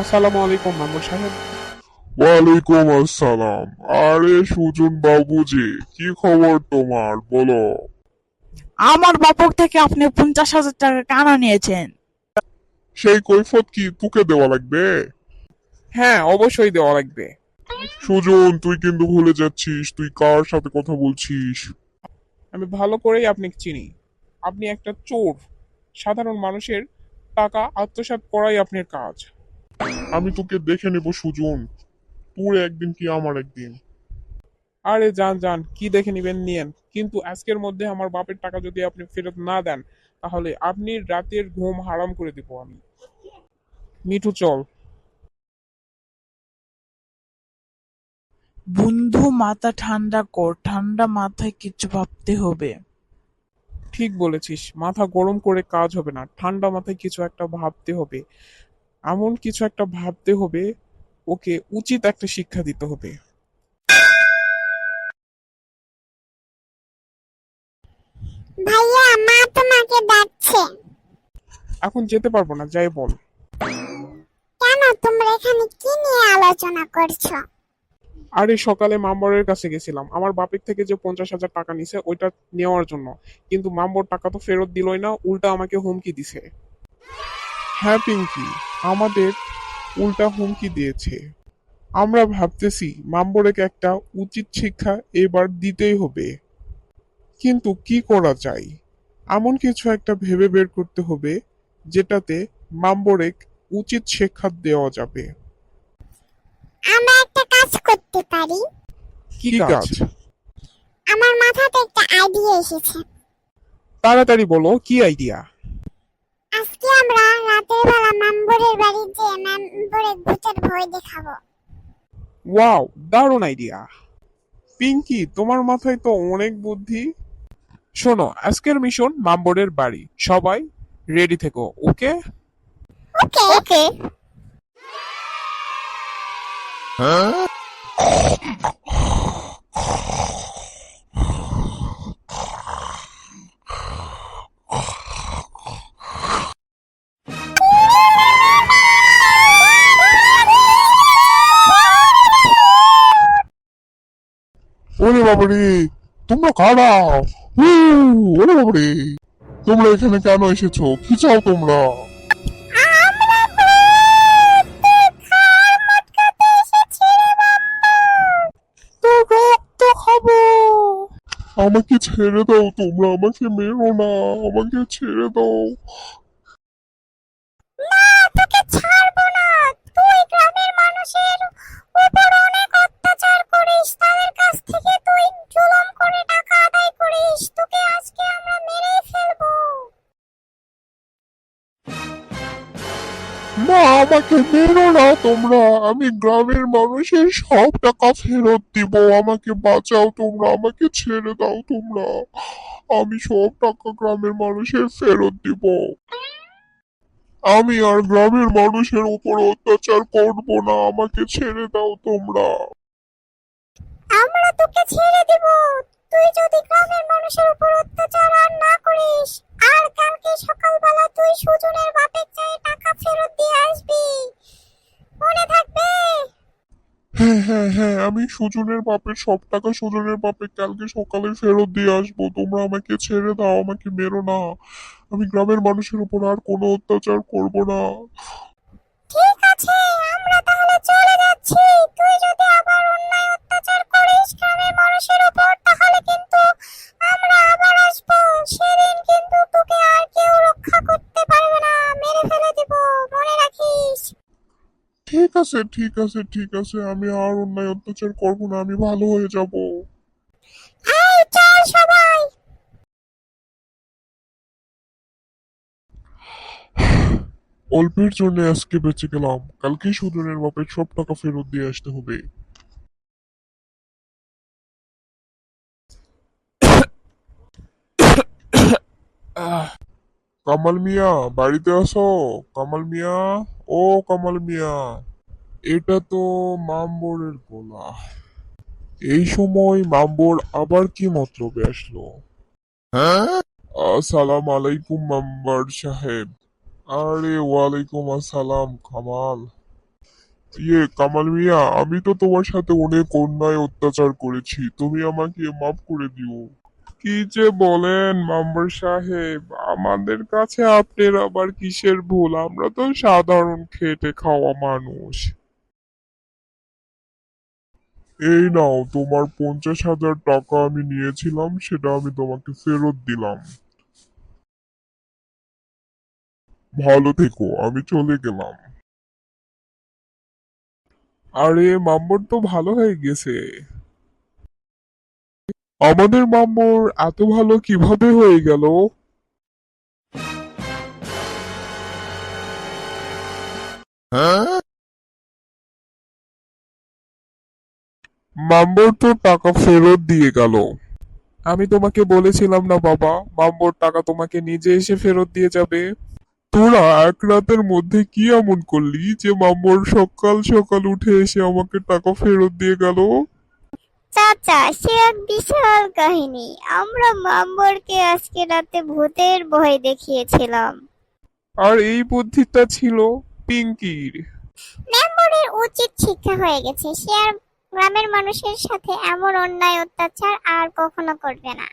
আসসালামু আলাইকুম মামুন সাহেব। ওয়ালাইকুম আসসালাম। আরে সুজন বাবুজি, কি খবর তোমার, বলো। আমার বাপক থেকে আপনি 50,000 টাকা কানা নিয়েছেন। সেই কৈফত কি তোকে দেওয়া লাগবে? হ্যাঁ, অবশ্যই দেওয়া লাগবে। সুজন, তুই কিন্তু ভুলে যাচ্ছিস তুই কার সাথে কথা বলছিস। আমি ভালো করেই আপনাকে চিনি। আপনি একটা চোর। সাধারণ মানুষের টাকা আত্মসাৎ করাই আপনার কাজ। আমি তোকে দেখে নেব সুজন, তোর একদিন কি আমার একদিন। আরে যান যান, কি দেখে নিবেন নিয়েন, কিন্তু আজকের মধ্যে আমার বাপের টাকা যদি আপনি ফেরত না দেন, তাহলে আপনি রাতের ঘুম হারাম করে দিব আমি। মিঠু চল। বন্ধু, মাথা ঠান্ডা কর, ঠান্ডা মাথায় কিছু ভাবতে হবে। ঠিক বলেছিস, মাথা গরম করে কাজ হবে না, ঠান্ডা মাথায় কিছু একটা ভাবতে হবে। এমন কিছু একটা ভাবতে হবে, ওকে উচিত একটা শিক্ষা দিতে হবে। ভাইয়া, মা তোমাকে ডাকছে। এখন যেতে পারবো না, যাই বল। কেন, তোমরা এখানে কি নিয়ে আলোচনা করছো? আরে সকালে মাম্বরের কাছে গেছিলাম, আমার বাপের থেকে যে 50,000 টাকা নিছে ওইটা নেওয়ার জন্য। কিন্তু মাম্বর টাকা তো ফেরত দিলই না, উল্টা আমাকে হুমকি দিছে। হ্যাঁ পিঙ্কি, আমাদের উল্টা হুমকি দিয়েছে। আমরা ভাবতেছি মাম্বরেকে একটা উচিত শিক্ষা এবার দিতেই হবে। কিন্তু কি করা যায়? এমন কিছু একটা ভেবে বের করতে হবে যেটাতে মাম্বরেক উচিত শিক্ষা দেওয়া যাবে। আমরা একটা কাজ করতে পারি। কি কাজ? আমার মাথাতে একটা আইডিয়া এসেছে। তাড়াতাড়ি বলো, কি আইডিয়া? আজকে আমরা রাতের বেলা মাম্বরের বাড়ি যেয়ে মাম্বরের ভূতের ভয় দেখাবো। ওয়াও, দারুণ আইডিয়া। পিঙ্কি, তোমার মাথায় তো অনেক বুদ্ধি। শোনো, আজকের মিশন মাম্বরের বাড়ি, সবাই রেডি থেকো, ওকে? ওকে ওকে। ওরে বাবারে, তোমরা কারা? হু, ওরে বাবারে, তোমরা এখানে কেন এসেছো, কি চাও তোমরা? আমরা ভূত, তোর খাওয়ার মটকাতে এসেছি রে মাম্বর। তো রক্ত খাবো। আমাকে ছেড়ে দাও, তোমরা আমাকে মেরো না, আমাকে ছেড়ে দাও। না, তোকে ছাড়বো না। তুই গ্রামের মানুষের উপর অনেক অত্যাচার করিস, তাদের কাছ থেকে তুই জুলুম করে টাকা আদায় করিস, তোকে আজকে আমরা মেরেই ফেলবো। না, আমাকে মেরো না তোমরা, আমি গ্রামের মানুষের সব টাকা ফেরত দিব, আমাকে বাঁচাও তোমরা, আমাকে ছেড়ে দাও তোমরা, আমি সব টাকা গ্রামের মানুষের ফেরত দিব। আমি আর গ্রামের মানুষের উপর অত্যাচার করব না, আমাকে ছেড়ে দাও তোমরা। আমরা তোকে ছেড়ে দেব, তুই যদি গ্রামের মানুষের উপর অত্যাচার আর না করিস। আর কালকে সকালবেলা তুই সুজনের বাপের চেয়ে টাকা ফেরত দিয়ে আসবি, মনে থাকবে? হ্যাঁ হ্যাঁ হ্যাঁ, আমি সুজনের বাপের সব টাকা সুজনের বাপের কালকে সকালে ফেরত দিয়ে আসবো, তোমরা আমাকে ছেড়ে দাও, আমাকে মেরো না, আমি গ্রামের মানুষের উপর আর কোনো অত্যাচার করব না। ঠিক আছে, আমরা তাহলে চলে যাচ্ছি। তুই যদি আবার অন্যায় অত্যাচার করিস গ্রামের মানুষের উপর, তাহলে কিন্তু আমরা আবার আসবো। সেদিন কিন্তু তোকে আর কেউ রক্ষা করতে পারবে না, মেরে ফেলে দিব, মনে রাখিস। ঠিক আছে ঠিক আছে ঠিক আছে, আমি আর অন্যায় অত্যাচার করব না, আমি ভালো হয়ে যাব। এই চল সবাই। অল্পের জন্য আজকে বেঁচে গেলাম, কালকে সুজনের বাপের সব টাকা ফেরত দিয়ে আসতে হবে। আহ, কামাল মিয়া, বাড়িতে আসো। কামাল মিয়া, ও কামাল মিয়া। এটা তো মামবরের গলা। এই সময় মামবর আবার কি মতলবে আসলো? আসসালাম আলাইকুম মামবার সাহেব। আরে ওয়ালাইকুম আসসালাম কামাল। কামাল মিয়া, আমি তো তোমার সাথে অনেক অন্যায় অত্যাচার করেছি, তুমি আমাকে মাফ করে দিও। কি যে বলেন মাম্বার সাহেব, আমাদের কাছে আপনার আবার কিসের ভুল? আমরা তো সাধারণ খেটে খাওয়া মানুষ। এই নাও, তোমার 50,000 টাকা আমি নিয়েছিলাম, সেটা আমি তোমাকে ফেরত দিলাম। ভালো থেকো, আমি চলে গেলাম। আরে মাম্বর তো ভালো হয়ে গেছে। আমাদের মাম্বর এত ভালো কিভাবে হয়ে গেল? মাম্বর তো টাকা ফেরত দিয়ে গেল। আমি তোমাকে বলেছিলাম না বাবা, মাম্বর টাকা তোমাকে নিজে এসে ফেরত দিয়ে যাবে। তোরা এক রাতের মধ্যে কি এমন করলি যে মাম্বর সকাল সকাল উঠে এসে আমাকে টাকা ফেরত দিয়ে গেল? চাচা, সে এক বিশাল কাহিনী। আমরা মাম্বরকে আজকে রাতে ভূতের ভয় দেখিয়েছিলাম। আর এই বুদ্ধিটা ছিল পিঙ্কির। মাম্বরের উচিত শিক্ষা হয়ে গেছে। সে আর গ্রামের মানুষের সাথে এমন অন্যায় অত্যাচার আর কখনো করবে না।